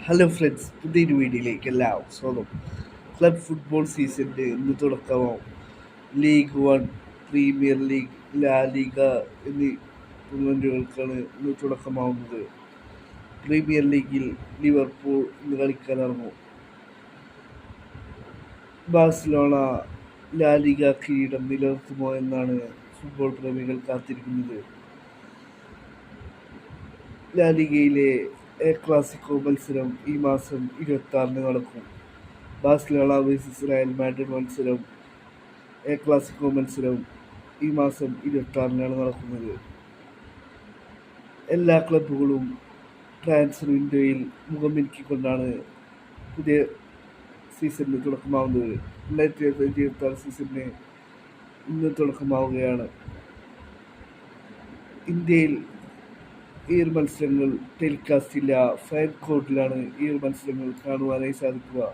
Hello friends, പുതിയൊരു വീഡിയോയിലേക്ക് എല്ലാവർക്കും സ്വാഗതം. ക്ലബ് ഫുട്ബോൾ സീസണിൻ്റെ ഇന്ന് തുടക്കമാവും. ലീഗ് വൺ, പ്രീമിയർ ലീഗ്, ലാ ലീഗ എന്നീ ടൂർണമെൻറ്റുകൾക്കാണ് ഇന്ന് തുടക്കമാവുന്നത്. പ്രീമിയർ ലീഗിൽ ലിവർപൂൾ ഇന്ന് കളിക്കാനിറങ്ങും. ബാഴ്സലോണ ലാ ലീഗ കിരീടം നിലനിർത്തുമോ എന്നാണ് ഫുട്ബോൾ പ്രേമികൾ കാത്തിരിക്കുന്നത്. ലാ ലീഗയിലെ എ ക്ലാസിക്കോ മത്സരം ഈ മാസം 26-ന് നടക്കും. ബാഴ്സലോണ വേഴ്സസ് റയൽ മാഡ്രിഡ് മത്സരം, എ ക്ലാസിക്കോ മത്സരം ഈ മാസം 26-നാണ് നടക്കുന്നത്. എല്ലാ ക്ലബ്ബുകളും ട്രാൻസ്ഫർ വിൻഡോയിൽ മുഖമിനുക്കിക്കൊണ്ടാണ് പുതിയ സീസണിന് തുടക്കമാവുന്നത്. 2025-26 സീസണിന് ഇന്ന് തുടക്കമാവുകയാണ്. ഇന്ത്യയിൽ ഈ ഒരു മത്സരങ്ങൾ ടെലികാസ്റ്റ് ഇല്ല. ഫാൻ കോർട്ടിലാണ് ഈ ഒരു മത്സരങ്ങൾ കാണുവാനായി സാധിക്കുക.